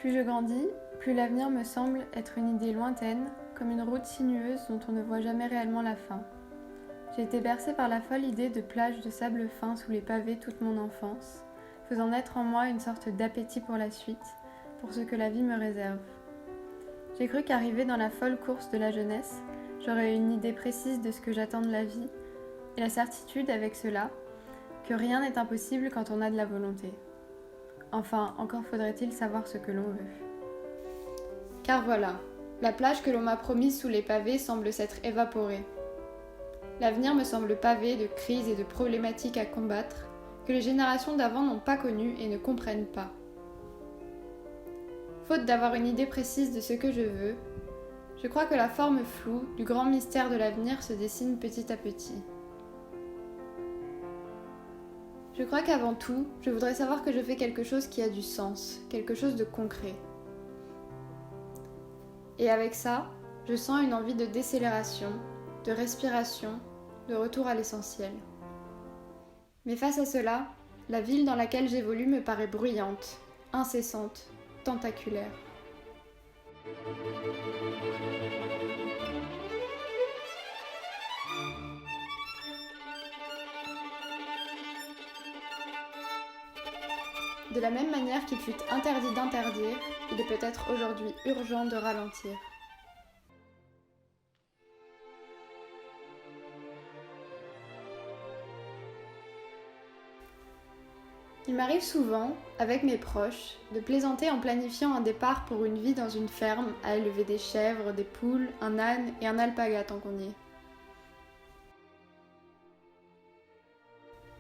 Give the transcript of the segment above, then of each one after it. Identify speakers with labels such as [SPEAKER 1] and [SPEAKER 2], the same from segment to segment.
[SPEAKER 1] Plus je grandis, plus l'avenir me semble être une idée lointaine, comme une route sinueuse dont on ne voit jamais réellement la fin. J'ai été bercée par la folle idée de plages de sable fin sous les pavés toute mon enfance, faisant naître en moi une sorte d'appétit pour la suite, pour ce que la vie me réserve. J'ai cru qu'arrivée dans la folle course de la jeunesse, j'aurais une idée précise de ce que j'attends de la vie, et la certitude avec cela que rien n'est impossible quand on a de la volonté. Enfin, encore faudrait-il savoir ce que l'on veut. Car voilà, la plage que l'on m'a promise sous les pavés semble s'être évaporée. L'avenir me semble pavé de crises et de problématiques à combattre que les générations d'avant n'ont pas connues et ne comprennent pas. Faute d'avoir une idée précise de ce que je veux, je crois que la forme floue du grand mystère de l'avenir se dessine petit à petit. Je crois qu'avant tout, je voudrais savoir que je fais quelque chose qui a du sens, quelque chose de concret. Et avec ça, je sens une envie de décélération, de respiration, de retour à l'essentiel. Mais face à cela, la ville dans laquelle j'évolue me paraît bruyante, incessante, tentaculaire. De la même manière qu'il fut interdit d'interdire, il est peut-être aujourd'hui urgent de ralentir. Il m'arrive souvent, avec mes proches, de plaisanter en planifiant un départ pour une vie dans une ferme à élever des chèvres, des poules, un âne et un alpaga tant qu'on y est.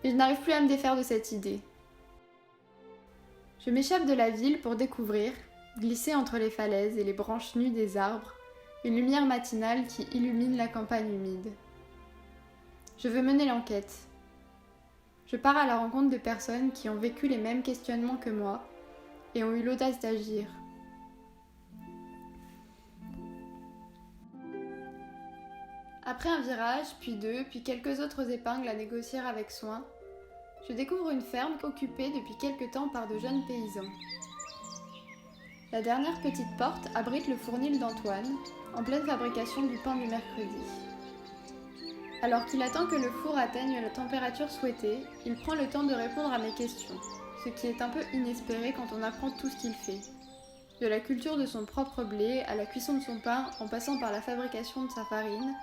[SPEAKER 1] Mais je n'arrive plus à me défaire de cette idée. Je m'échappe de la ville pour découvrir, glisser entre les falaises et les branches nues des arbres, une lumière matinale qui illumine la campagne humide. Je veux mener l'enquête. Je pars à la rencontre de personnes qui ont vécu les mêmes questionnements que moi et ont eu l'audace d'agir. Après un virage, puis deux, puis quelques autres épingles à négocier avec soin, je découvre une ferme occupée depuis quelque temps par de jeunes paysans. La dernière petite porte abrite le fournil d'Antoine, en pleine fabrication du pain du mercredi. Alors qu'il attend que le four atteigne la température souhaitée, il prend le temps de répondre à mes questions, ce qui est un peu inespéré quand on apprend tout ce qu'il fait. De la culture de son propre blé à la cuisson de son pain en passant par la fabrication de sa farine,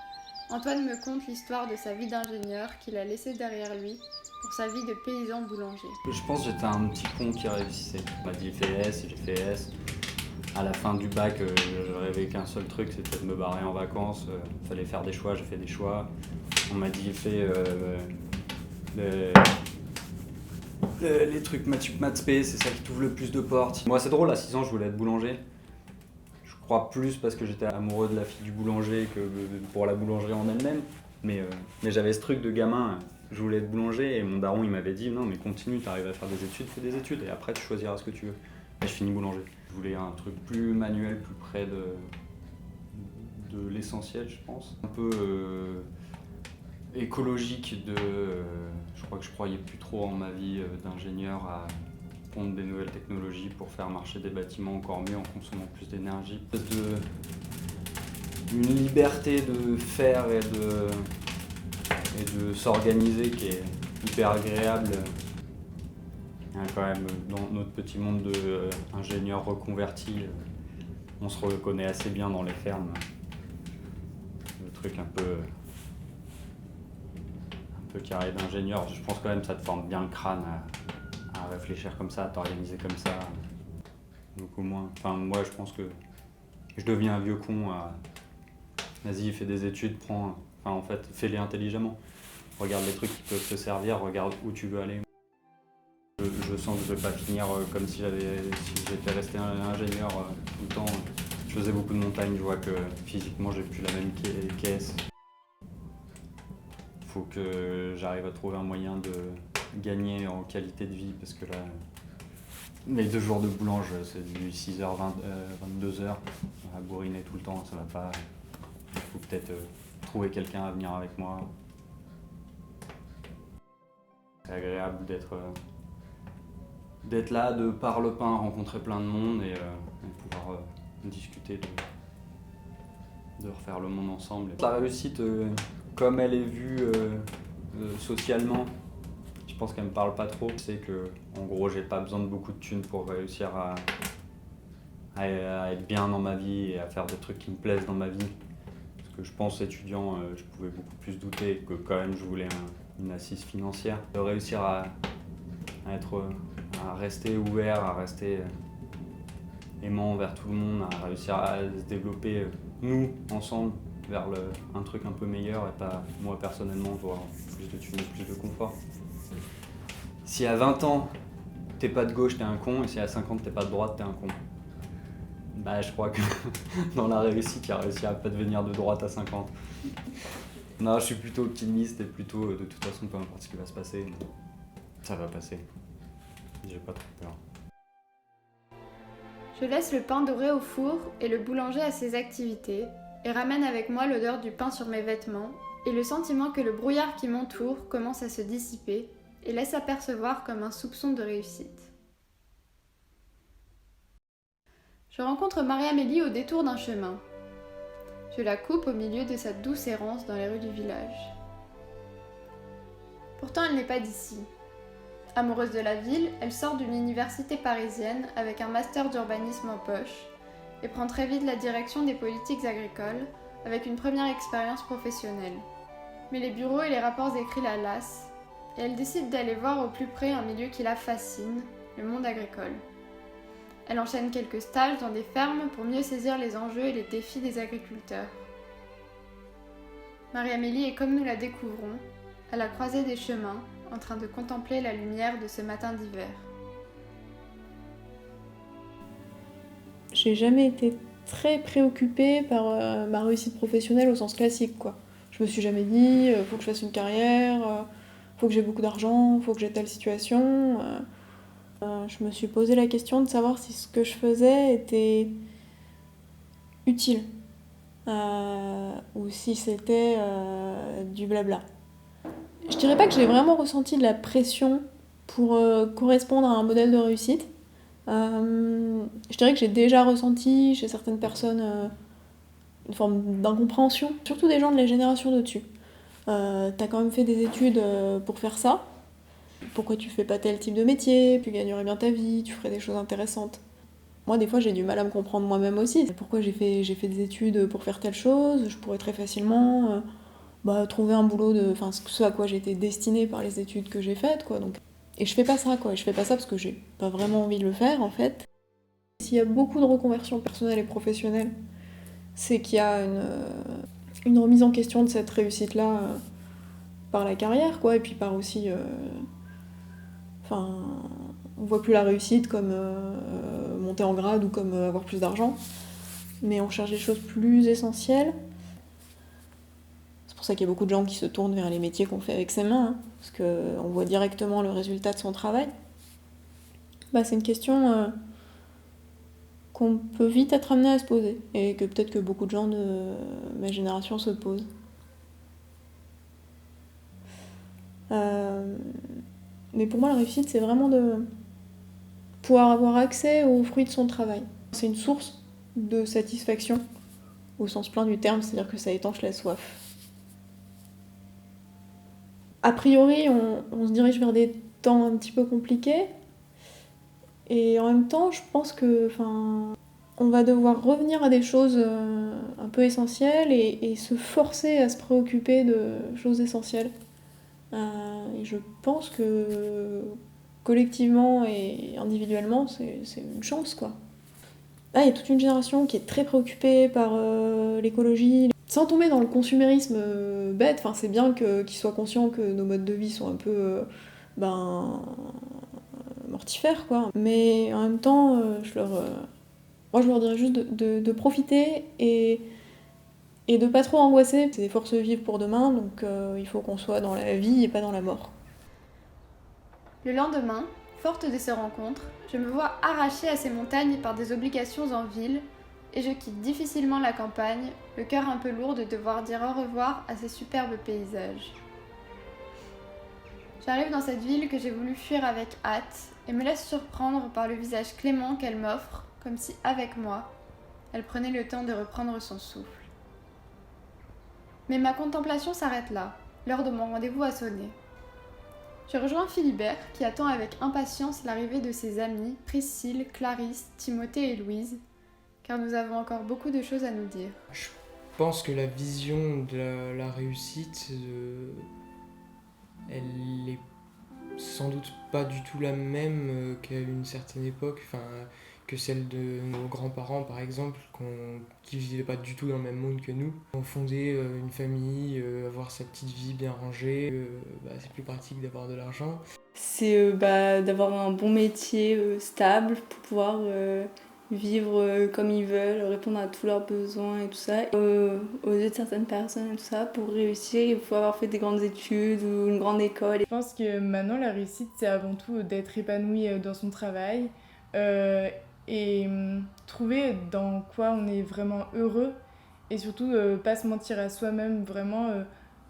[SPEAKER 1] Antoine me conte l'histoire de sa vie d'ingénieur qu'il a laissée derrière lui pour sa vie de paysan boulanger.
[SPEAKER 2] Je pense que j'étais un petit con qui réussissait. On m'a dit fais S et j'ai fait S. À la fin du bac, je rêvais qu'un seul truc, c'était de me barrer en vacances. Fallait faire des choix, j'ai fait des choix. On m'a dit fais les trucs maths spé, c'est ça qui t'ouvre le plus de portes. Moi c'est drôle, à 6 ans je voulais être boulanger. Je crois plus parce que j'étais amoureux de la fille du boulanger que pour la boulangerie en elle-même. Mais j'avais ce truc de gamin, je voulais être boulanger et mon daron il m'avait dit non mais continue, t'arrives à faire des études, fais des études et après tu choisiras ce que tu veux. Et je finis boulanger. Je voulais un truc plus manuel, plus près de l'essentiel je pense. Un peu écologique je crois que je croyais plus trop en ma vie d'ingénieur à pondre des nouvelles technologies pour faire marcher des bâtiments encore mieux en consommant plus d'énergie. Une liberté de faire et de s'organiser qui est hyper agréable. Quand même, dans notre petit monde d'ingénieurs reconvertis, on se reconnaît assez bien dans les fermes. Le truc un peu carré d'ingénieur, je pense quand même que ça te forme bien le crâne à réfléchir comme ça, à t'organiser comme ça. Donc au moins, moi je pense que je deviens un vieux con vas-y, fais des études, fais-les intelligemment. Regarde les trucs qui peuvent te servir, regarde où tu veux aller. Je sens que je vais pas finir comme si j'étais resté ingénieur tout le temps. Je faisais beaucoup de montagnes, je vois que physiquement j'ai plus la même caisse. Il faut que j'arrive à trouver un moyen de gagner en qualité de vie parce que là, les 2 jours de boulange, c'est du 6h, 22h, à bourriner tout le temps, ça va pas. Il faut peut-être trouver quelqu'un à venir avec moi. C'est agréable d'être là, de par le pain, rencontrer plein de monde et pouvoir discuter de refaire le monde ensemble. La réussite, comme elle est vue socialement, je pense qu'elle me parle pas trop. C'est que, en gros, j'ai pas besoin de beaucoup de thunes pour réussir à être bien dans ma vie et à faire des trucs qui me plaisent dans ma vie. Parce que je pense, étudiant, je pouvais beaucoup plus douter que quand même je voulais une assise financière. De réussir à rester ouvert, à rester aimant envers tout le monde, à réussir à se développer, nous, ensemble, vers un truc un peu meilleur et pas moi personnellement voir plus de thunes, plus de confort. Si à 20 ans, t'es pas de gauche, t'es un con, et si à 50, t'es pas de droite, t'es un con. Bah, je crois que dans la réussite, il y a réussi à pas devenir de droite à 50. Non, je suis plutôt optimiste et plutôt, de toute façon, peu importe ce qui va se passer, ça va passer. J'ai pas trop peur.
[SPEAKER 1] Je laisse le pain doré au four et le boulanger à ses activités, et ramène avec moi l'odeur du pain sur mes vêtements, et le sentiment que le brouillard qui m'entoure commence à se dissiper, et laisse apercevoir comme un soupçon de réussite. Je rencontre Marie-Amélie au détour d'un chemin. Je la coupe au milieu de sa douce errance dans les rues du village. Pourtant, elle n'est pas d'ici. Amoureuse de la ville, elle sort d'une université parisienne avec un master d'urbanisme en poche et prend très vite la direction des politiques agricoles avec une première expérience professionnelle. Mais les bureaux et les rapports écrits la lassent et elle décide d'aller voir au plus près un milieu qui la fascine, le monde agricole. Elle enchaîne quelques stages dans des fermes pour mieux saisir les enjeux et les défis des agriculteurs. Marie-Amélie est comme nous la découvrons, à la croisée des chemins, en train de contempler la lumière de ce matin d'hiver.
[SPEAKER 3] J'ai jamais été très préoccupée par ma réussite professionnelle au sens classique, quoi. Je me suis jamais dit faut que je fasse une carrière, faut que j'ai beaucoup d'argent, faut que j'ai telle situation. Je me suis posé la question de savoir si ce que je faisais était utile ou si c'était du blabla. Je dirais pas que j'ai vraiment ressenti de la pression pour correspondre à un modèle de réussite. Je dirais que j'ai déjà ressenti chez certaines personnes une forme d'incompréhension, surtout des gens de la génération d'au-dessus. T'as quand même fait des études pour faire ça. Pourquoi tu fais pas tel type de métier? Tu gagnerais bien ta vie, tu ferais des choses intéressantes. Moi, des fois, j'ai du mal à me comprendre moi-même aussi. Pourquoi j'ai fait des études pour faire telle chose? Je pourrais très facilement trouver un boulot ce à quoi j'ai été destinée par les études que j'ai faites, quoi. Donc, et je fais pas ça, quoi. Et je fais pas ça parce que j'ai pas vraiment envie de le faire, en fait. S'il y a beaucoup de reconversions personnelles et professionnelles, c'est qu'il y a une remise en question de cette réussite-là par la carrière, quoi, et puis par aussi... on voit plus la réussite comme monter en grade ou comme avoir plus d'argent, mais on cherche des choses plus essentielles. C'est pour ça qu'il y a beaucoup de gens qui se tournent vers les métiers qu'on fait avec ses mains, parce qu'on voit directement le résultat de son travail. C'est une question qu'on peut vite être amené à se poser, et que peut-être que beaucoup de gens de ma génération se posent. Mais pour moi, la réussite, c'est vraiment de pouvoir avoir accès aux fruits de son travail. C'est une source de satisfaction, au sens plein du terme, c'est-à-dire que ça étanche la soif. A priori, on se dirige vers des temps un petit peu compliqués, et en même temps, je pense que, on va devoir revenir à des choses un peu essentielles et se forcer à se préoccuper de choses essentielles. Et je pense que collectivement et individuellement, c'est une chance, quoi. Il y a toute une génération qui est très préoccupée par l'écologie. Sans tomber dans le consumérisme bête, c'est bien qu'ils soient conscients que nos modes de vie sont un peu mortifères, quoi. Mais en même temps, moi je leur dirais juste de profiter et de pas trop angoisser. C'est des forces vives pour demain, donc il faut qu'on soit dans la vie et pas dans la mort.
[SPEAKER 1] Le lendemain, forte de ces rencontres, je me vois arrachée à ces montagnes par des obligations en ville et je quitte difficilement la campagne, le cœur un peu lourd de devoir dire au revoir à ces superbes paysages. J'arrive dans cette ville que j'ai voulu fuir avec hâte et me laisse surprendre par le visage clément qu'elle m'offre, comme si, avec moi, elle prenait le temps de reprendre son souffle. Mais ma contemplation s'arrête là, l'heure de mon rendez-vous a sonné. Je rejoins Philibert, qui attend avec impatience l'arrivée de ses amis, Priscille, Clarisse, Timothée et Louise, car nous avons encore beaucoup de choses à nous dire.
[SPEAKER 4] Je pense que la vision de la réussite, elle est sans doute pas du tout la même qu'à une certaine époque, que celle de nos grands-parents par exemple, qui ne vivaient pas du tout dans le même monde que nous. Fonder une famille, avoir sa petite vie bien rangée, c'est plus pratique d'avoir de l'argent.
[SPEAKER 5] C'est d'avoir un bon métier stable pour pouvoir vivre comme ils veulent, répondre à tous leurs besoins et tout ça. Aux yeux de certaines personnes et tout ça, pour réussir, il faut avoir fait des grandes études ou une grande école.
[SPEAKER 6] Je pense que maintenant, la réussite, c'est avant tout d'être épanoui dans son travail et trouver dans quoi on est vraiment heureux et surtout pas se mentir à soi-même, vraiment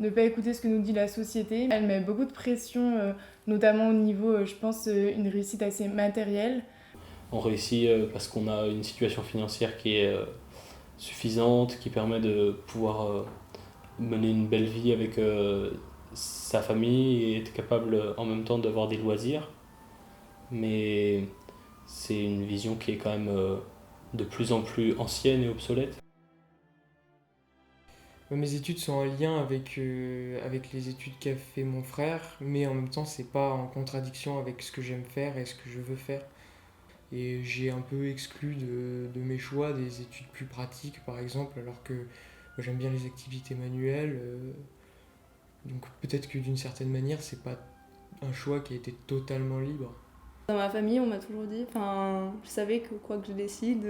[SPEAKER 6] ne pas écouter ce que nous dit la société. Elle met beaucoup de pression, notamment au niveau, je pense, une réussite assez matérielle.
[SPEAKER 7] On réussit parce qu'on a une situation financière qui est suffisante, qui permet de pouvoir mener une belle vie avec sa famille et être capable en même temps d'avoir des loisirs. Mais c'est une vision qui est quand même de plus en plus ancienne et obsolète.
[SPEAKER 4] Mes études sont en lien avec les études qu'a fait mon frère, mais en même temps c'est pas en contradiction avec ce que j'aime faire et ce que je veux faire. Et j'ai un peu exclu de mes choix des études plus pratiques par exemple, alors que j'aime bien les activités manuelles. Donc peut-être que d'une certaine manière c'est pas un choix qui a été totalement libre.
[SPEAKER 5] Dans ma famille, on m'a toujours dit, je savais que quoi que je décide,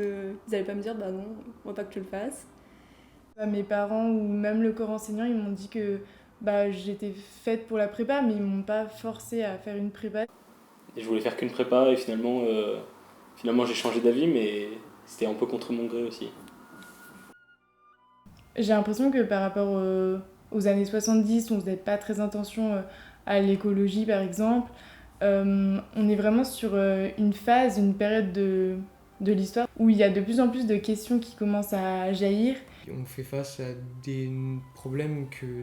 [SPEAKER 5] ils allaient pas me dire bah non, on va pas que tu le fasses.
[SPEAKER 6] Mes parents ou même le corps enseignant, ils m'ont dit que j'étais faite pour la prépa, mais ils m'ont pas forcée à faire une prépa.
[SPEAKER 7] Et je voulais faire qu'une prépa et finalement j'ai changé d'avis, mais c'était un peu contre mon gré aussi.
[SPEAKER 6] J'ai l'impression que par rapport aux années 70, on faisait pas très attention à l'écologie par exemple. On est vraiment sur une phase, une période de l'histoire où il y a de plus en plus de questions qui commencent à jaillir.
[SPEAKER 4] On fait face à des problèmes que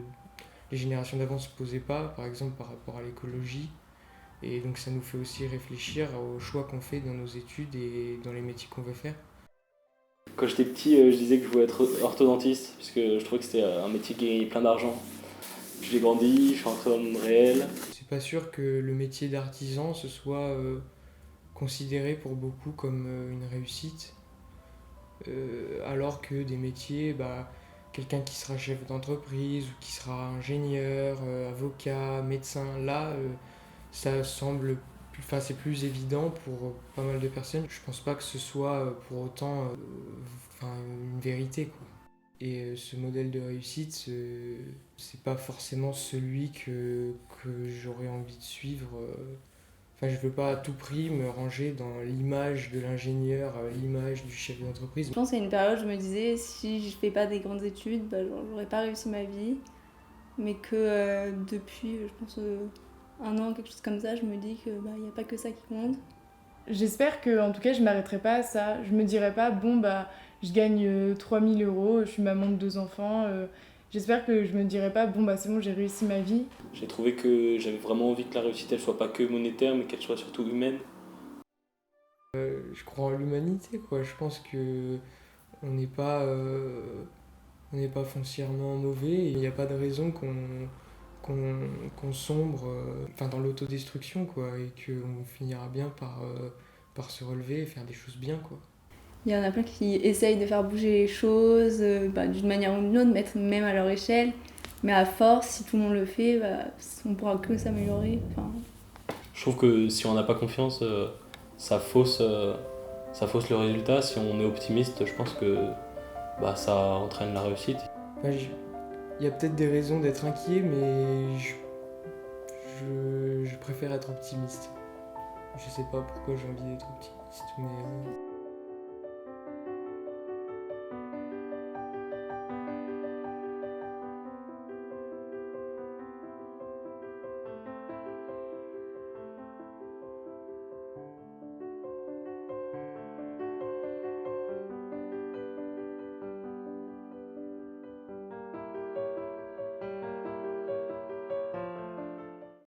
[SPEAKER 4] les générations d'avant ne se posaient pas, par exemple par rapport à l'écologie. Et donc ça nous fait aussi réfléchir aux choix qu'on fait dans nos études et dans les métiers qu'on veut faire.
[SPEAKER 7] Quand j'étais petit, je disais que je voulais être orthodontiste, parce que je trouvais que c'était un métier qui gagnait plein d'argent. J'ai grandi, je suis rentré dans le monde réel.
[SPEAKER 4] C'est pas sûr que le métier d'artisan se soit considéré pour beaucoup comme une réussite, alors que des métiers, quelqu'un qui sera chef d'entreprise ou qui sera ingénieur, avocat, médecin, là, ça semble c'est plus évident pour pas mal de personnes. Je pense pas que ce soit pour autant une vérité, quoi. Et ce modèle de réussite, c'est pas forcément celui que j'aurais envie de suivre. Je veux pas à tout prix me ranger dans l'image de l'ingénieur, l'image du chef d'entreprise.
[SPEAKER 5] Je pense qu'à une période, je me disais, si je fais pas des grandes études, j'aurais pas réussi ma vie. Mais que depuis, je pense, un an, quelque chose comme ça, je me dis qu'il n'y a pas que ça qui compte.
[SPEAKER 6] J'espère que, en tout cas, je m'arrêterai pas à ça. Je me dirai pas, je gagne 3 000 €, je suis maman de 2 enfants. J'espère que je me dirai pas, c'est bon, j'ai réussi ma vie.
[SPEAKER 7] J'ai trouvé que j'avais vraiment envie que la réussite, elle soit pas que monétaire, mais qu'elle soit surtout humaine.
[SPEAKER 4] Je crois en l'humanité, quoi. Je pense que on n'est pas foncièrement mauvais. Il n'y a pas de raison qu'on sombre dans l'autodestruction, quoi, et qu'on finira bien par se relever et faire des choses bien, quoi.
[SPEAKER 5] Il y en a plein qui essayent de faire bouger les choses d'une manière ou d'une autre, même à leur échelle. Mais à force, si tout le monde le fait, on pourra que s'améliorer.
[SPEAKER 7] Je trouve que si on n'a pas confiance, ça fausse le résultat. Si on est optimiste, je pense que ça entraîne la réussite.
[SPEAKER 4] Il y a peut-être des raisons d'être inquiet, mais je préfère être optimiste. Je sais pas pourquoi j'ai envie d'être optimiste.